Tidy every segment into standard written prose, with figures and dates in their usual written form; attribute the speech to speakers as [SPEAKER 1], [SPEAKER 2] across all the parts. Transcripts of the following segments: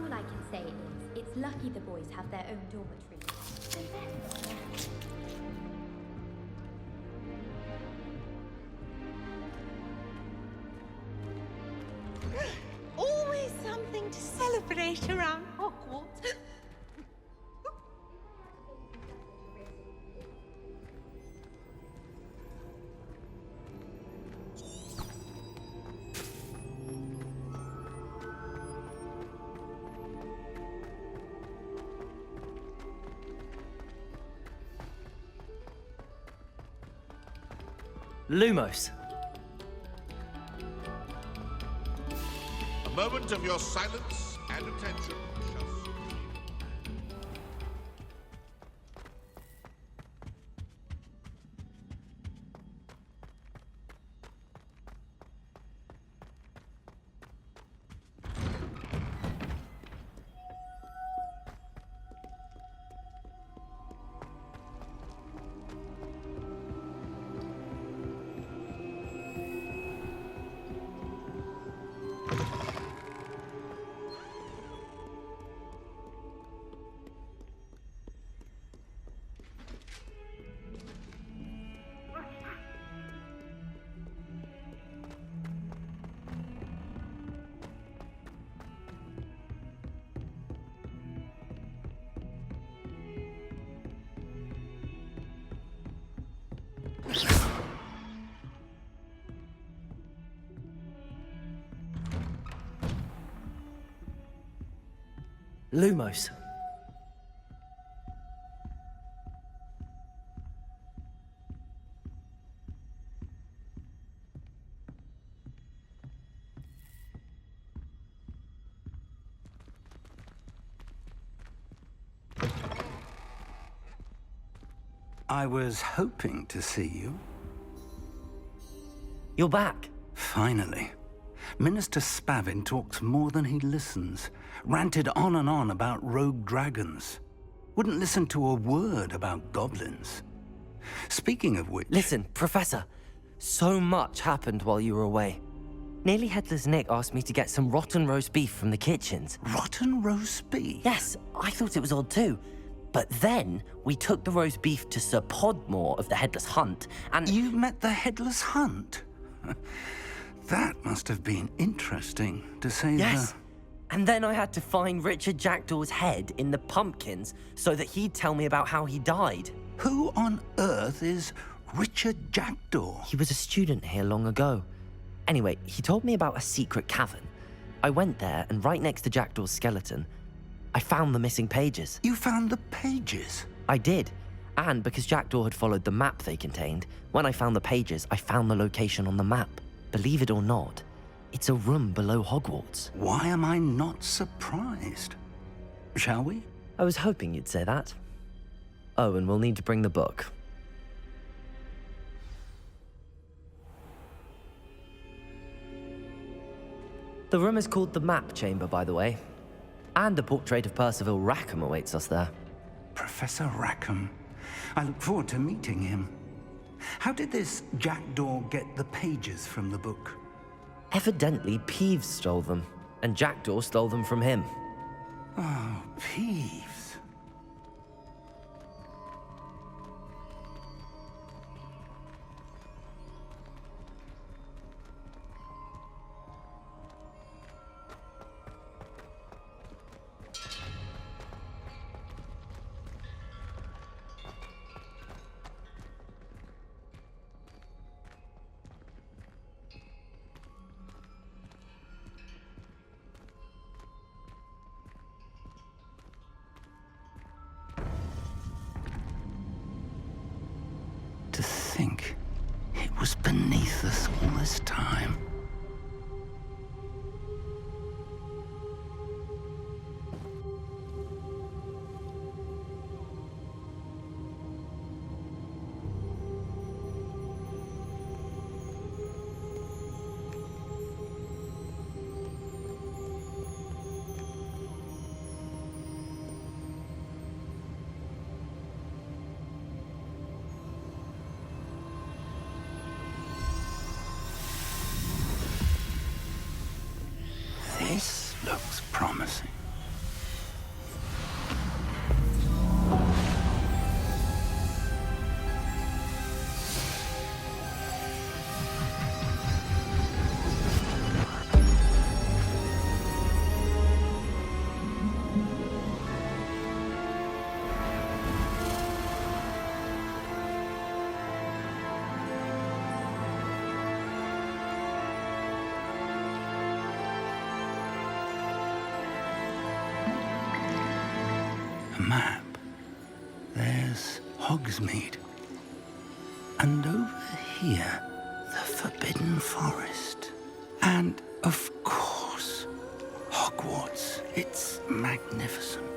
[SPEAKER 1] All I can say is, it's lucky the boys have their own dormitory.
[SPEAKER 2] Always something to celebrate around Hogwarts.
[SPEAKER 3] Lumos.
[SPEAKER 4] A moment of your silence and attention.
[SPEAKER 3] Lumos.
[SPEAKER 5] I was hoping to see you.
[SPEAKER 3] You're back.
[SPEAKER 5] Finally. Minister Spavin talks more than he listens. Ranted on and on about rogue dragons. Wouldn't listen to a word about goblins. Speaking of which...
[SPEAKER 3] Listen, Professor. So much happened while you were away. Nearly Headless Nick asked me to get some rotten roast beef from the kitchens.
[SPEAKER 5] Rotten roast beef?
[SPEAKER 3] Yes, I thought it was odd too. But then we took the roast beef to Sir Podmore of the Headless Hunt, and...
[SPEAKER 5] You met the Headless Hunt? That must have been interesting, to say
[SPEAKER 3] Yes. And then I had to find Richard Jackdaw's head in the pumpkins so that he'd tell me about how he died.
[SPEAKER 5] Who on earth is Richard Jackdaw?
[SPEAKER 3] He was a student here long ago. Anyway, he told me about a secret cavern. I went there, and right next to Jackdaw's skeleton, I found the missing pages.
[SPEAKER 5] You found the pages?
[SPEAKER 3] I did. And because Jackdaw had followed the map they contained, when I found the pages, I found the location on the map. Believe it or not, it's a room below Hogwarts.
[SPEAKER 5] Why am I not surprised? Shall we?
[SPEAKER 3] I was hoping you'd say that. Oh, and we'll need to bring the book. The room is called the Map Chamber, by the way. And a portrait of Percival Rackham awaits us there.
[SPEAKER 5] Professor Rackham. I look forward to meeting him. How did this Jackdaw get the pages from the book?
[SPEAKER 3] Evidently, Peeves stole them, and Jackdaw stole them from him.
[SPEAKER 5] Oh, Peeves. To think it was beneath us all this time. This looks promising. map, there's Hogsmeade. And over here, the Forbidden Forest. And, of course, Hogwarts. It's magnificent.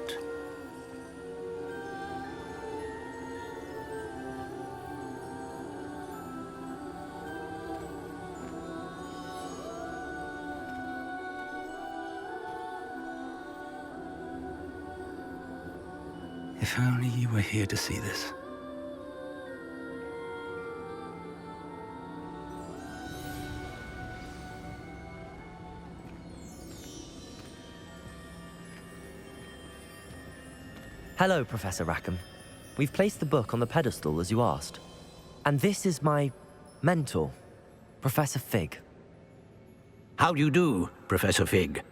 [SPEAKER 5] If only you were here to see this.
[SPEAKER 3] Hello, Professor Rackham. We've placed the book on the pedestal as you asked. And this is my mentor, Professor Fig.
[SPEAKER 6] How do you do, Professor Fig?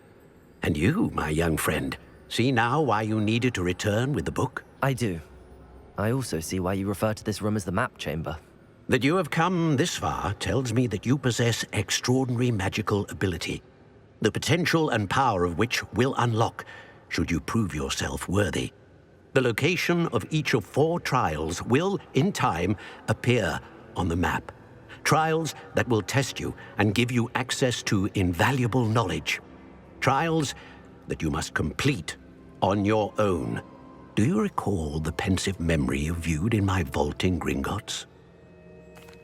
[SPEAKER 6] And you, my young friend, see now why you needed to return with the book?
[SPEAKER 3] I do. I also see why you refer to this room as the map chamber.
[SPEAKER 6] That you have come this far tells me that you possess extraordinary magical ability, the potential and power of which will unlock should you prove yourself worthy. The location of each of 4 trials will, in time, appear on the map. Trials that will test you and give you access to invaluable knowledge. Trials that you must complete on your own. Do you recall the pensive memory you viewed in my vault in Gringotts?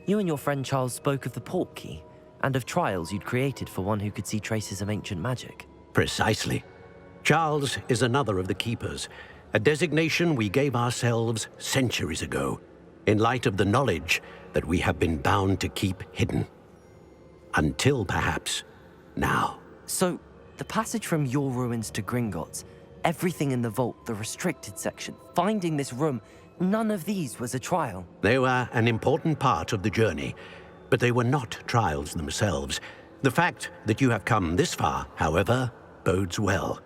[SPEAKER 3] You and your friend Charles spoke of the Portkey, and of trials you'd created for one who could see traces of ancient magic.
[SPEAKER 6] Precisely. Charles is another of the Keepers, a designation we gave ourselves centuries ago, in light of the knowledge that we have been bound to keep hidden. Until, perhaps, now.
[SPEAKER 3] So, the passage from your ruins to Gringotts, everything in the vault, the restricted section, finding this room, none of these was a trial.
[SPEAKER 6] They were an important part of the journey, but they were not trials themselves. The fact that you have come this far, however, bodes well.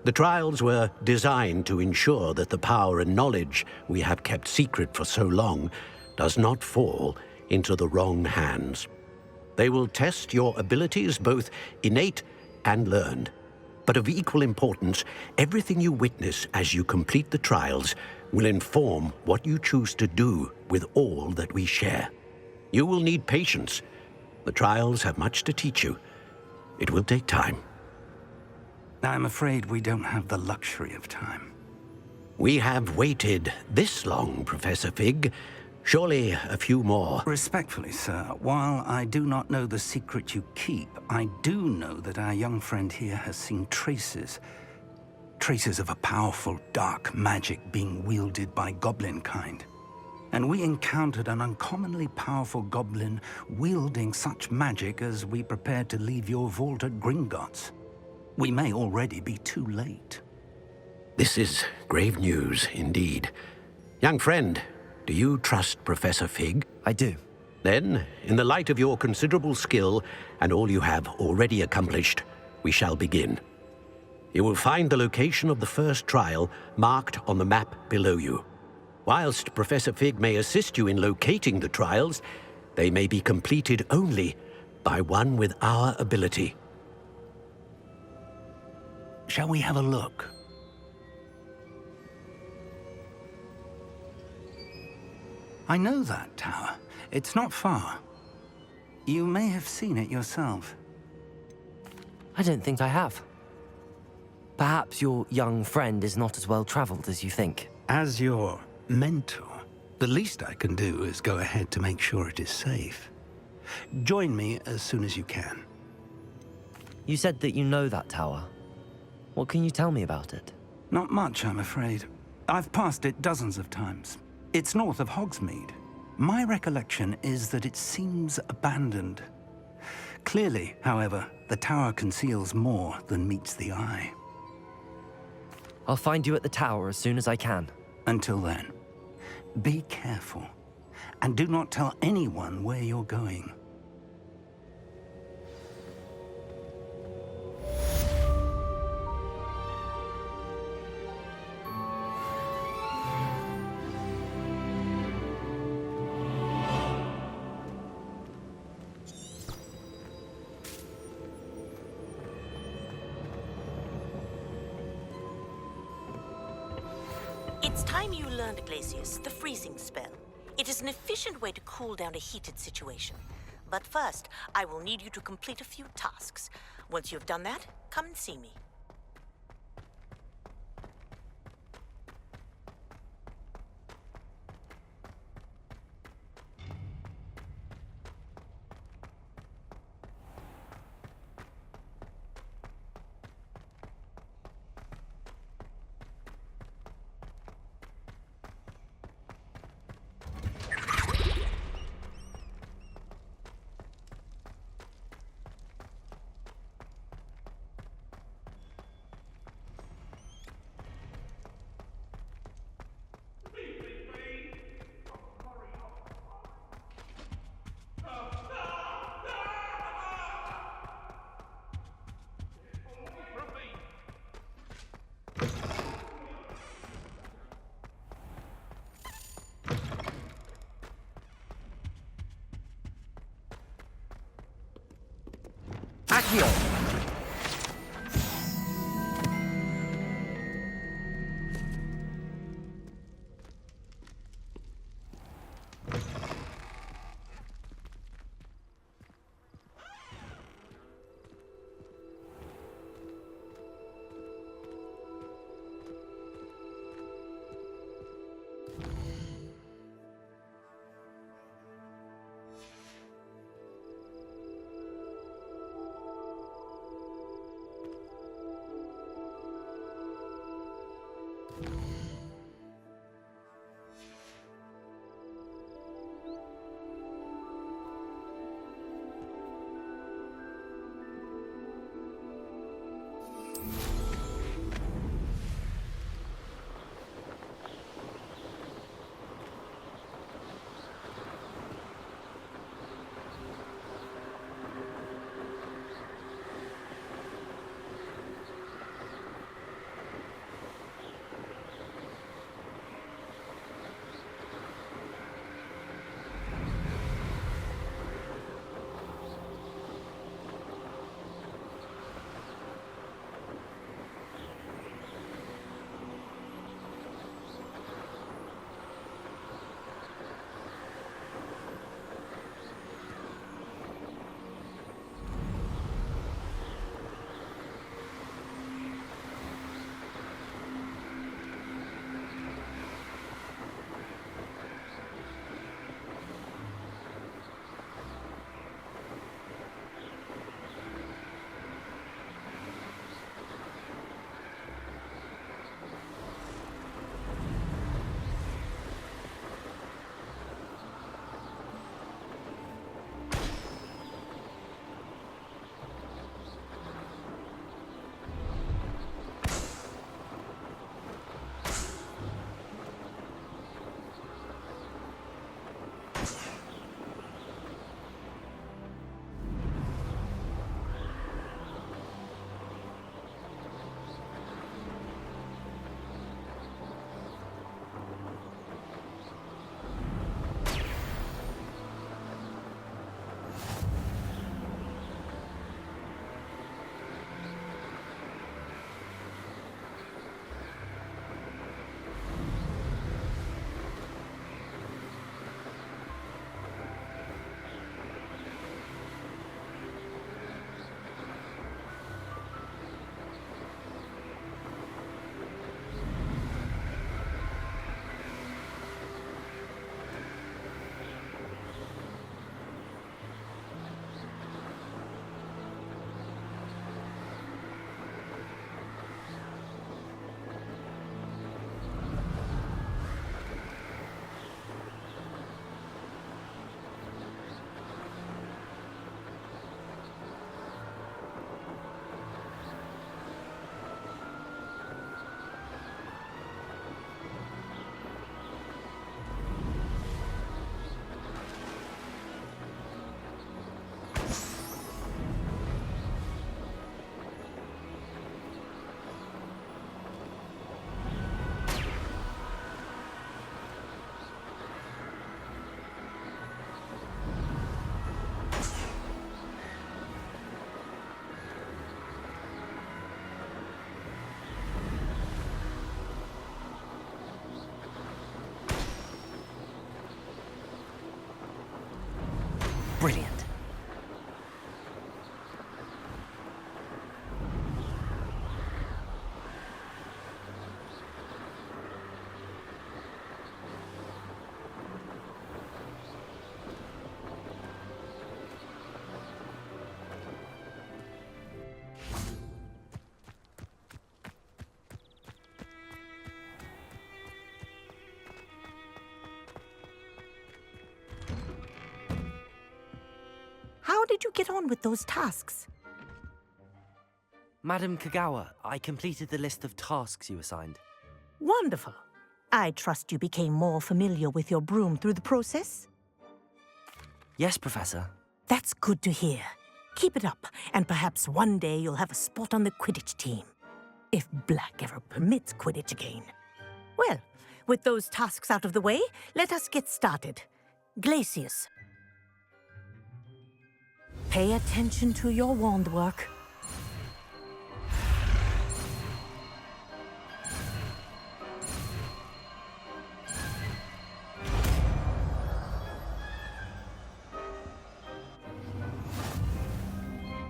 [SPEAKER 6] The trials were designed to ensure that the power and knowledge we have kept secret for so long does not fall into the wrong hands. They will test your abilities, both innate and learned. But of equal importance, everything you witness as you complete the trials will inform what you choose to do with all that we share. You will need patience. The trials have much to teach you. It will take time.
[SPEAKER 5] I'm afraid we don't have the luxury of time.
[SPEAKER 6] We have waited this long, Professor Fig. Surely a few more.
[SPEAKER 5] Respectfully, sir, while I do not know the secret you keep, I do know that our young friend here has seen traces of a powerful dark magic being wielded by goblin kind. And we encountered an uncommonly powerful goblin wielding such magic as we prepared to leave your vault at Gringotts. We may already be too late.
[SPEAKER 6] This is grave news indeed. Young friend, do you trust Professor Fig?
[SPEAKER 3] I do.
[SPEAKER 6] Then, in the light of your considerable skill and all you have already accomplished, we shall begin. You will find the location of the first trial marked on the map below you. Whilst Professor Fig may assist you in locating the trials, they may be completed only by one with our ability.
[SPEAKER 5] Shall we have a look? I know that tower. It's not far. You may have seen it yourself.
[SPEAKER 3] I don't think I have. Perhaps your young friend is not as well traveled as you think.
[SPEAKER 5] As your mentor, the least I can do is go ahead to make sure it is safe. Join me as soon as you can.
[SPEAKER 3] You said that you know that tower. What can you tell me about it?
[SPEAKER 5] Not much, I'm afraid. I've passed it dozens of times. It's north of Hogsmeade. My recollection is that it seems abandoned. Clearly, however, the tower conceals more than meets the eye.
[SPEAKER 3] I'll find you at the tower as soon as I can.
[SPEAKER 5] Until then, be careful, and do not tell anyone where you're going.
[SPEAKER 7] It's time you learned, Glacius, the freezing spell. It is an efficient way to cool down a heated situation. But first, I will need you to complete a few tasks. Once you've done that, come and see me.
[SPEAKER 3] Accio! Brilliant.
[SPEAKER 7] How did you get on with those tasks?
[SPEAKER 3] Madam Kagawa, I completed the list of tasks you assigned.
[SPEAKER 7] Wonderful. I trust you became more familiar with your broom through the process?
[SPEAKER 3] Yes, Professor.
[SPEAKER 7] That's good to hear. Keep it up, and perhaps one day you'll have a spot on the Quidditch team. If Black ever permits Quidditch again. Well, with those tasks out of the way, let us get started. Glacius. Pay attention to your wand work.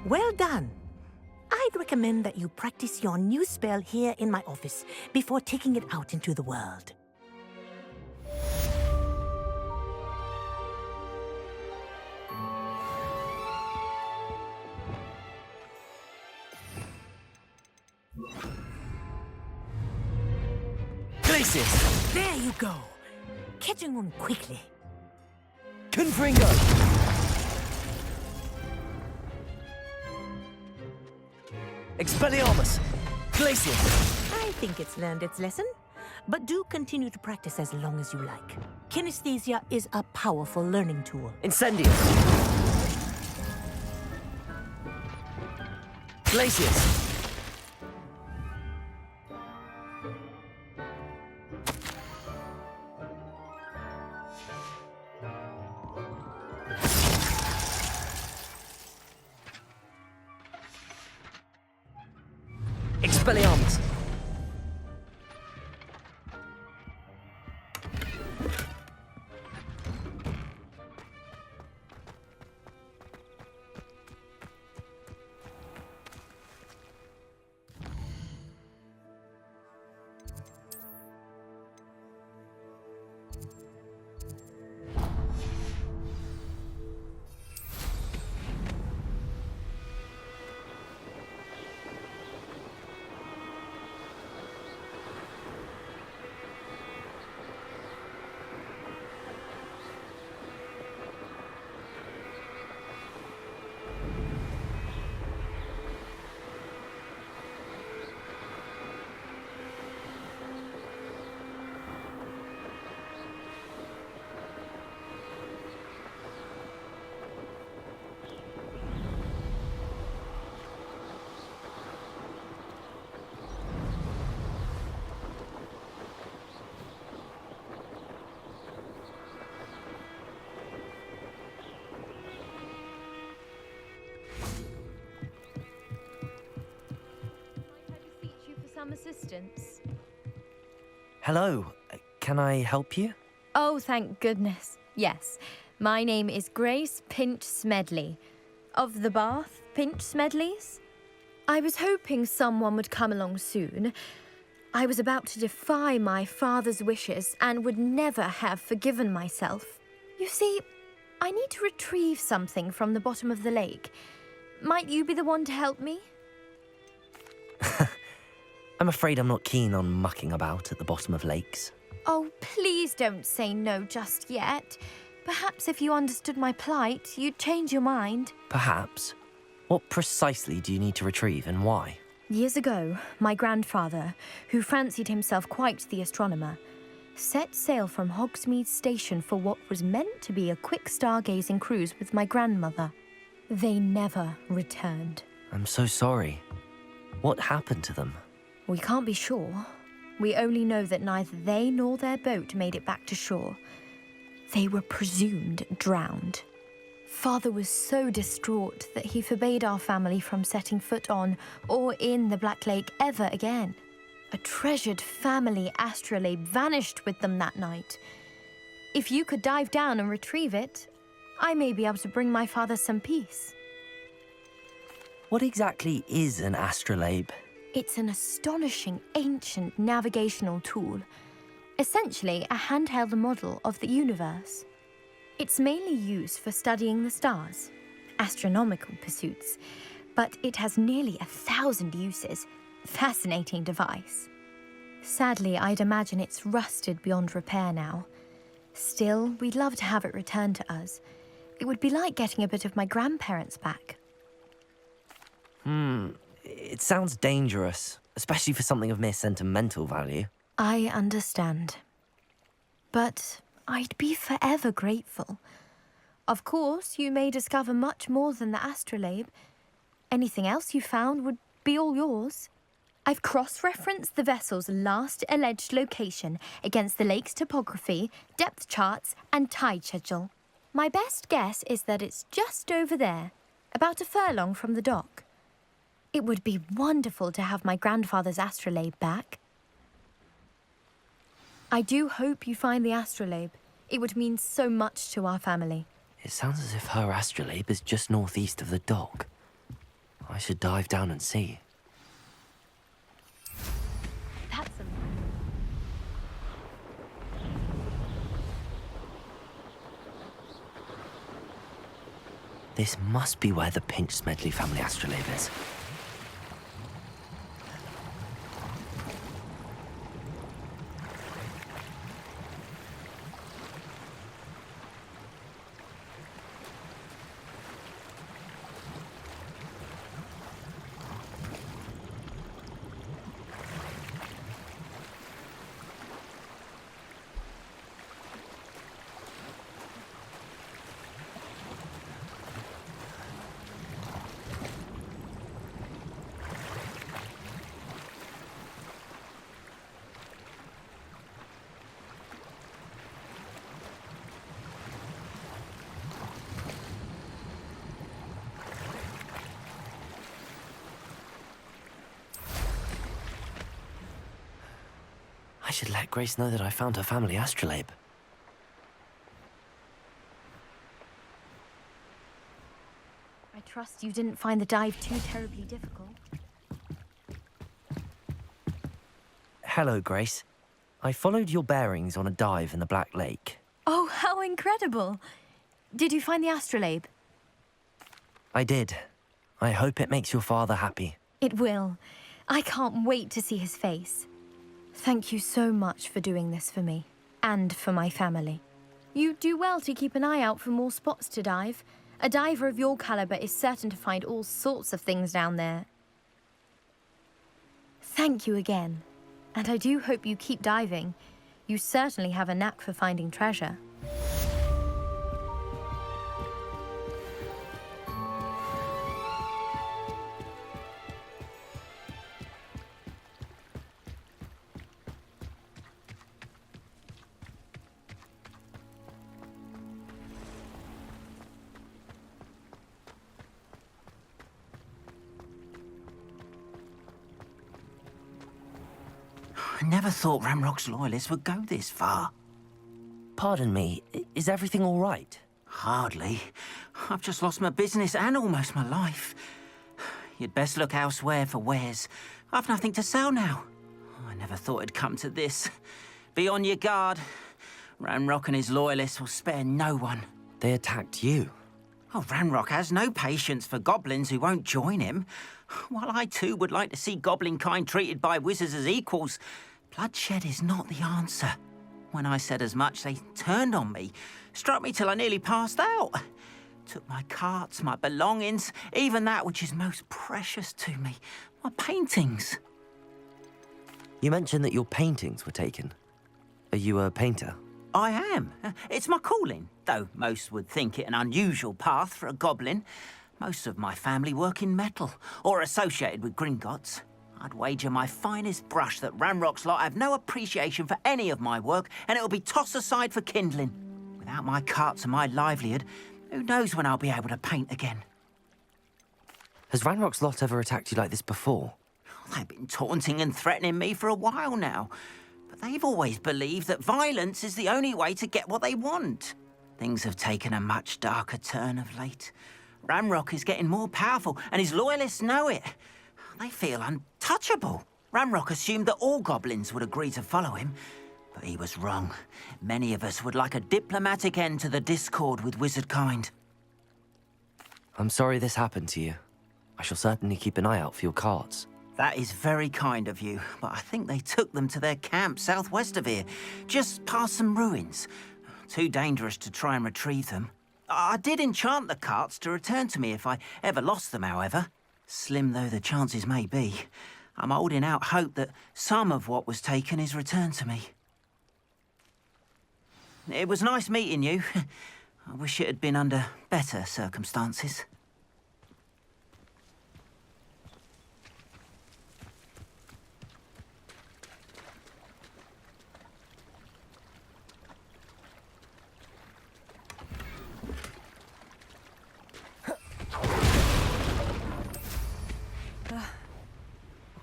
[SPEAKER 7] Well done. I'd recommend that you practice your new spell here in my office before taking it out into the world.
[SPEAKER 3] Glacius!
[SPEAKER 7] There you go. Catching on quickly.
[SPEAKER 3] Confringo! Expelliarmus! Glacius!
[SPEAKER 7] I think it's learned its lesson, but do continue to practice as long as you like. Kinesthesia is a powerful learning tool.
[SPEAKER 3] Incendius! Glacius! Expelliarmus!
[SPEAKER 8] Some assistance.
[SPEAKER 3] Hello, can I help you?
[SPEAKER 8] Oh, thank goodness. Yes, my name is Grace Pinch Smedley, of the Bath Pinch Smedleys. I was hoping someone would come along soon. I was about to defy my father's wishes and would never have forgiven myself. You see, I need to retrieve something from the bottom of the lake. Might you be the one to help me?
[SPEAKER 3] I'm afraid I'm not keen on mucking about at the bottom of lakes.
[SPEAKER 8] Oh, please don't say no just yet. Perhaps if you understood my plight, you'd change your mind.
[SPEAKER 3] Perhaps. What precisely do you need to retrieve and why?
[SPEAKER 8] Years ago, my grandfather, who fancied himself quite the astronomer, set sail from Hogsmeade Station for what was meant to be a quick stargazing cruise with my grandmother. They never returned.
[SPEAKER 3] I'm so sorry. What happened to them?
[SPEAKER 8] We can't be sure. We only know that neither they nor their boat made it back to shore. They were presumed drowned. Father was so distraught that he forbade our family from setting foot on or in the Black Lake ever again. A treasured family astrolabe vanished with them that night. If you could dive down and retrieve it, I may be able to bring my father some peace.
[SPEAKER 3] What exactly is an astrolabe?
[SPEAKER 8] It's an astonishing ancient navigational tool, essentially a handheld model of the universe. It's mainly used for studying the stars, astronomical pursuits, but it has nearly 1,000 uses. Fascinating device. Sadly, I'd imagine it's rusted beyond repair now. Still, we'd love to have it returned to us. It would be like getting a bit of my grandparents back.
[SPEAKER 3] It sounds dangerous, especially for something of mere sentimental value.
[SPEAKER 8] I understand. But I'd be forever grateful. Of course, you may discover much more than the astrolabe. Anything else you found would be all yours. I've cross-referenced the vessel's last alleged location against the lake's topography, depth charts, and tide schedule. My best guess is that it's just over there, about a furlong from the dock. It would be wonderful to have my grandfather's astrolabe back. I do hope you find the astrolabe. It would mean so much to our family.
[SPEAKER 3] It sounds as if her astrolabe is just northeast of the dock. I should dive down and see.
[SPEAKER 8] That's a...
[SPEAKER 3] This must be where the Pinch Smedley family astrolabe is. I should let Grace know that I found her family astrolabe.
[SPEAKER 8] I trust you didn't find the dive too terribly difficult.
[SPEAKER 3] Hello, Grace. I followed your bearings on a dive in the Black Lake.
[SPEAKER 8] Oh, how incredible! Did you find the astrolabe?
[SPEAKER 3] I did. I hope it makes your father happy.
[SPEAKER 8] It will. I can't wait to see his face. Thank you so much for doing this for me, and for my family. You do well to keep an eye out for more spots to dive. A diver of your caliber is certain to find all sorts of things down there. Thank you again, and I do hope you keep diving. You certainly have a knack for finding treasure.
[SPEAKER 9] I never thought Ranrock's loyalists would go this far.
[SPEAKER 3] Pardon me, is everything all right?
[SPEAKER 9] Hardly. I've just lost my business and almost my life. You'd best look elsewhere for wares. I've nothing to sell now. I never thought it'd come to this. Be on your guard. Ranrock and his loyalists will spare no one.
[SPEAKER 3] They attacked you.
[SPEAKER 9] Oh, Ranrock has no patience for goblins who won't join him. While I too would like to see goblin kind treated by wizards as equals, bloodshed is not the answer. When I said as much, they turned on me, struck me till I nearly passed out. Took my carts, my belongings, even that which is most precious to me, my paintings.
[SPEAKER 3] You mentioned that your paintings were taken. Are you a painter?
[SPEAKER 9] I am. It's my calling, though most would think it an unusual path for a goblin. Most of my family work in metal, or associated with Gringotts. I'd wager my finest brush that Ranrock's lot have no appreciation for any of my work, and it'll be tossed aside for kindling. Without my carts and my livelihood, who knows when I'll be able to paint again?
[SPEAKER 3] Has Ranrock's lot ever attacked you like this before?
[SPEAKER 9] They've been taunting and threatening me for a while now, but they've always believed that violence is the only way to get what they want. Things have taken a much darker turn of late. Ranrock is getting more powerful, and his loyalists know it. They feel untouchable. Ranrock assumed that all goblins would agree to follow him, but he was wrong. Many of us would like a diplomatic end to the discord with wizardkind.
[SPEAKER 3] I'm sorry this happened to you. I shall certainly keep an eye out for your carts.
[SPEAKER 9] That is very kind of you, but I think they took them to their camp southwest of here, just past some ruins. Too dangerous to try and retrieve them. I did enchant the carts to return to me if I ever lost them, however. Slim though the chances may be, I'm holding out hope that some of what was taken is returned to me. It was nice meeting you. I wish it had been under better circumstances.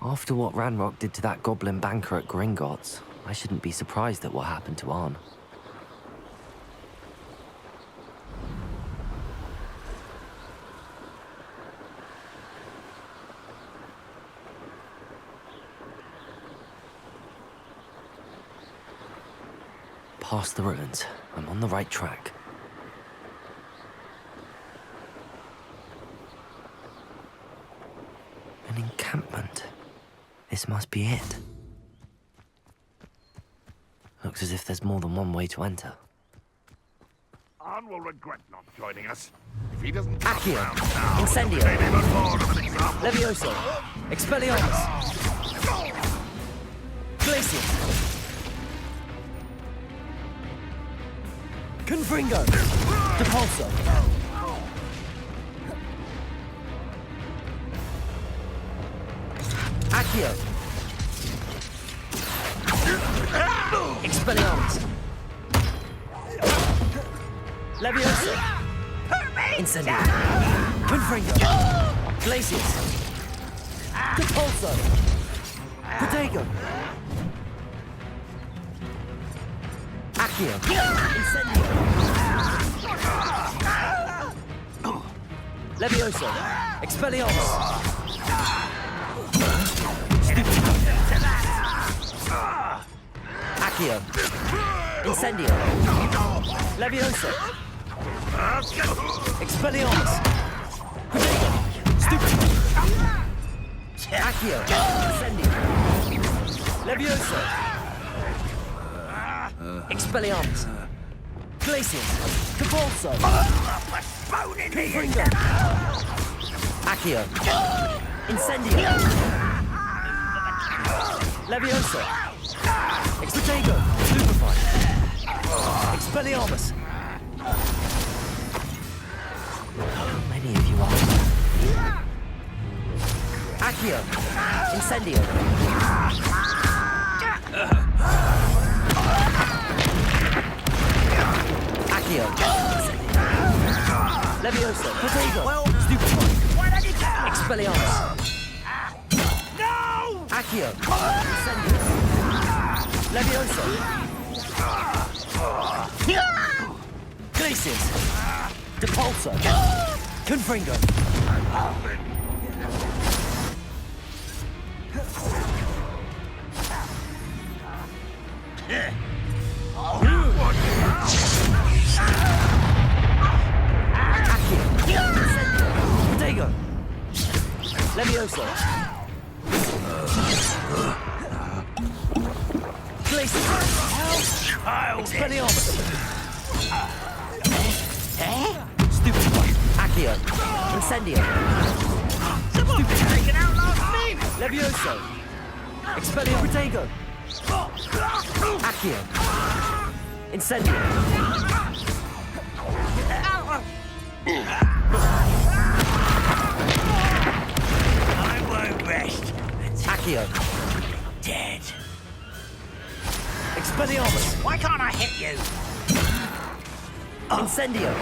[SPEAKER 3] After what Ranrock did to that goblin banker at Gringotts, I shouldn't be surprised at what happened to Arn. Past the ruins. I'm on the right track. An encampment. This must be it. Looks as if there's more than one way to enter.
[SPEAKER 4] Arn will regret not joining us. If he doesn't
[SPEAKER 3] Accio!
[SPEAKER 4] come round now,
[SPEAKER 3] Incendio!
[SPEAKER 4] it'll be even more of an example.
[SPEAKER 3] Levioso! Expelliarmus! Glacius! Confringo! Depulso! Accio! Expelliarmus! Levioso! Incendio! Confringo! Glacius! Depulso! Protego! Accio! Incendio! Levioso! Expelliarmus! Accio! Incendio! Levioso! Expelliarmus! Stupid! Accio! Incendio! Levioso! Expelliarmus! Glacius! Depulso! Confringo! Accio! Incendio! Levioso! Expotego! Stupefy! Expelliarmus! How many of you are there? Accio! Incendio! Accio! Levioso! Protego! Stupefy! Expelliarmus! No! Accio! Incendio! Levioso! Glacius! Depulso! Confringo! Protego! Levioso! Glacius! Expelliarmus! Stupefy! Accio! Incendio! Someone's taken out last minute! Levioso! Expelliarmus! Protego! Accio! Incendio!
[SPEAKER 9] I won't rest.
[SPEAKER 3] Accio!
[SPEAKER 9] Dead.
[SPEAKER 3] Expelliarmus!
[SPEAKER 9] Why can't I hit you?
[SPEAKER 3] Incendio!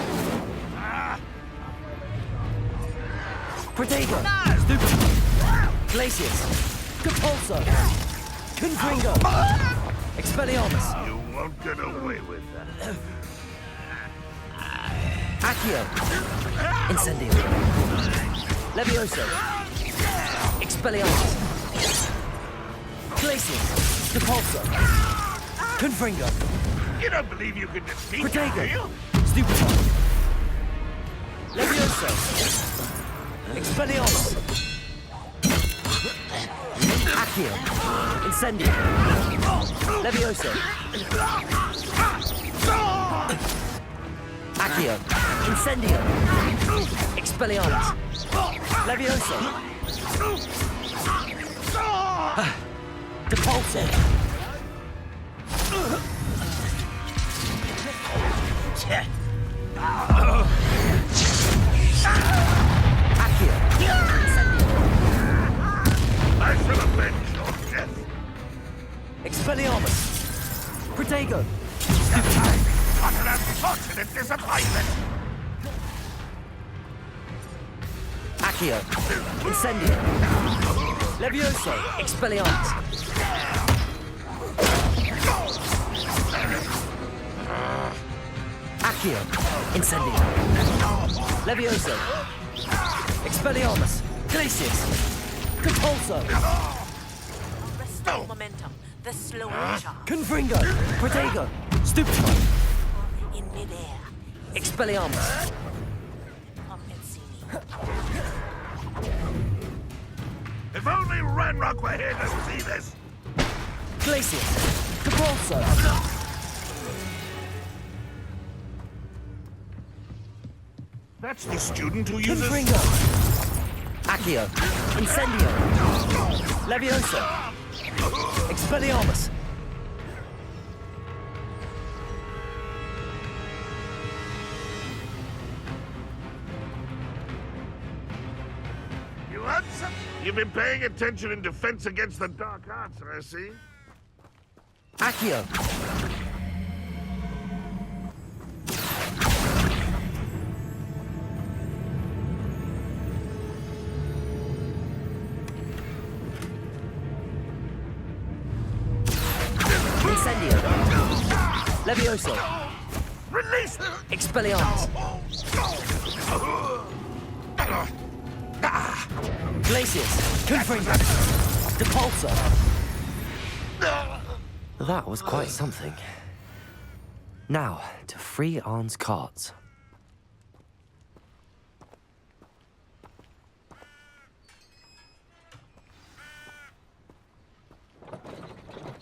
[SPEAKER 3] Protego! Stupefy! Glacius! Depulso! Confringo! Expelliarmus!
[SPEAKER 4] You won't get away with that.
[SPEAKER 3] Accio! Incendio! Levioso! Expelliarmus! Glacius! Depulso! Confringo!
[SPEAKER 4] You don't believe you can defeat me, do
[SPEAKER 3] Protego!
[SPEAKER 4] you?
[SPEAKER 3] Stupefy! Levioso! Expelliarmus! Accio! Incendio! Levioso! Accio! Incendio! Expelliarmus! Levioso! Depulso! Accio! Incendio!
[SPEAKER 4] I shall avenge your death.
[SPEAKER 3] Expelliarmus! Protego!
[SPEAKER 4] What an unfortunate disappointment.
[SPEAKER 3] Accio! Incendio! Levioso! Expelliarmus! Accio! Incendio! Levioso! Expelliarmus! Glacius! Compulso!
[SPEAKER 7] Restore momentum. The slower charge.
[SPEAKER 3] Confringo! Protego! Stupefy!
[SPEAKER 7] In midair.
[SPEAKER 3] Expelliarmus!
[SPEAKER 7] Come and see me.
[SPEAKER 4] If only Ranrock were here to see this.
[SPEAKER 3] Glacius! Compulso!
[SPEAKER 4] That's the student who uses...
[SPEAKER 3] Confringo! Accio! Incendio! Levioso! Expelliarmus!
[SPEAKER 4] You answer? You've been paying attention in defense against the dark arts, I see.
[SPEAKER 3] Accio! Incendio! Levioso!
[SPEAKER 4] Release!
[SPEAKER 3] Expelliarmus! Glacius! Confringo! Depulso! That was quite something. Now, to free Arn's carts.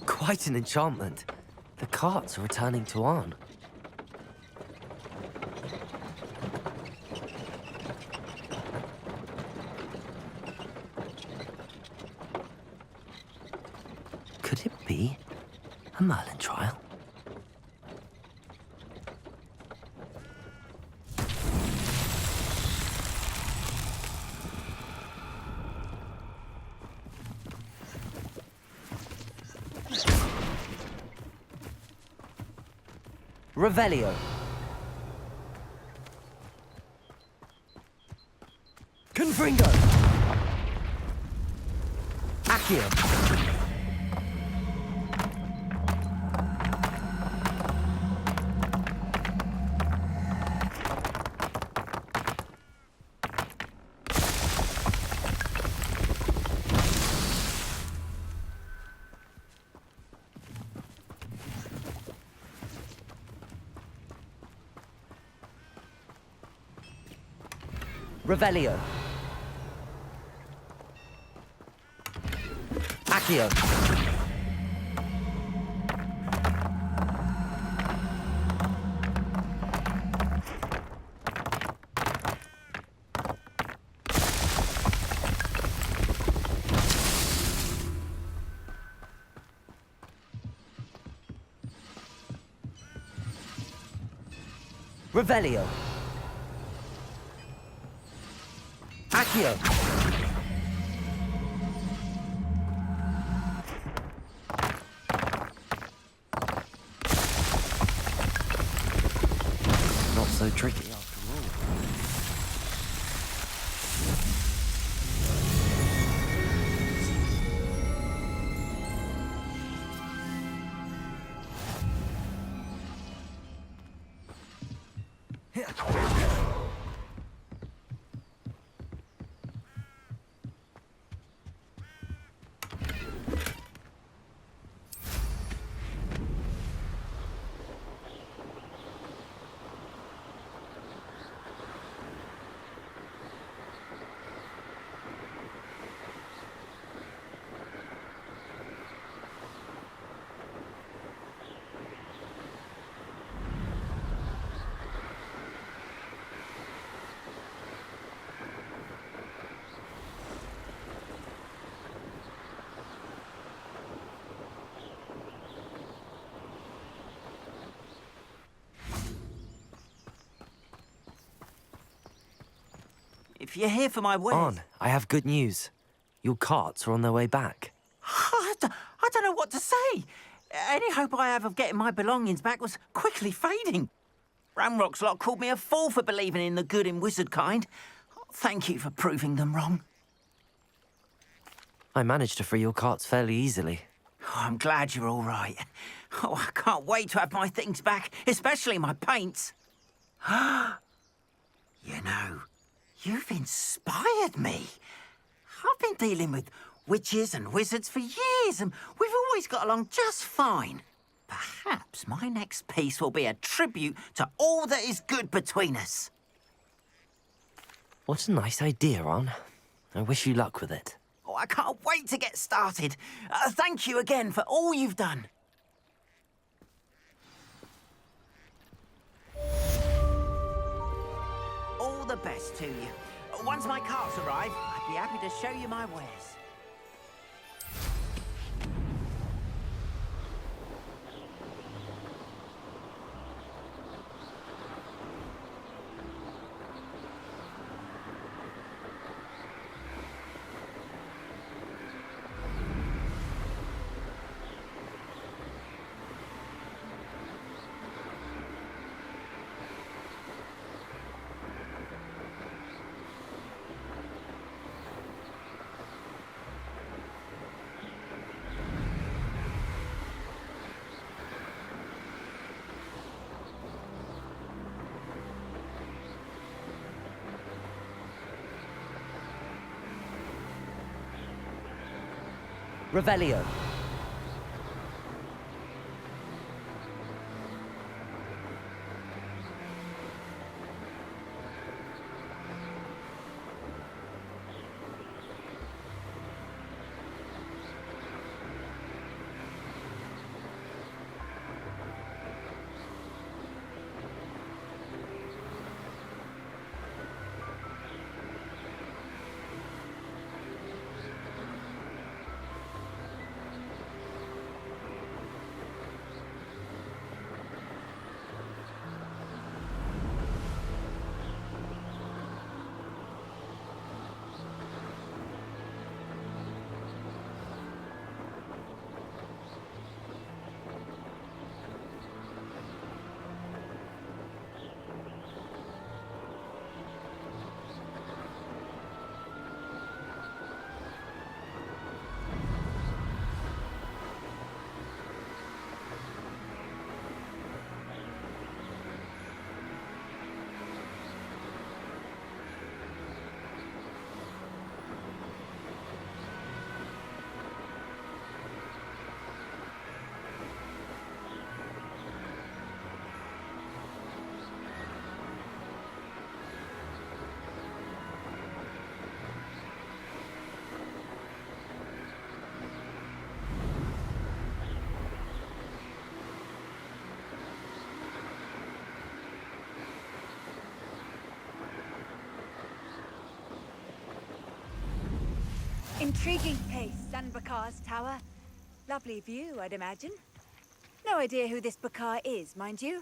[SPEAKER 3] Quite an enchantment. The carts are returning to Arn. Could it be a Merlin trial? Revelio. Confringo. Accio. Revelio. Accio. Revelio. Accio. Not so tricky after all.
[SPEAKER 9] if you're here for my wares...
[SPEAKER 3] On, I have good news. Your carts are on their way back.
[SPEAKER 9] I don't know what to say. Any hope I have of getting my belongings back was quickly fading. Ramrock's lot called me a fool for believing in the good in wizard kind. Thank you for proving them wrong.
[SPEAKER 3] I managed to free your carts fairly easily.
[SPEAKER 9] Oh, I'm glad you're all right. Oh, I can't wait to have my things back, especially my paints. You know, you've inspired me. I've been dealing with witches and wizards for years, and we've always got along just fine. Perhaps my next piece will be a tribute to all that is good between us.
[SPEAKER 3] What a nice idea, Ron. I wish you luck with it.
[SPEAKER 9] Oh, I can't wait to get started. Thank you again for all you've done. All the best to you. Once my carts arrive, I'd be happy to show you my wares.
[SPEAKER 3] Revelio.
[SPEAKER 2] Intriguing place, Sanbakar's tower. Lovely view, I'd imagine. No idea who this Bakar is, mind you.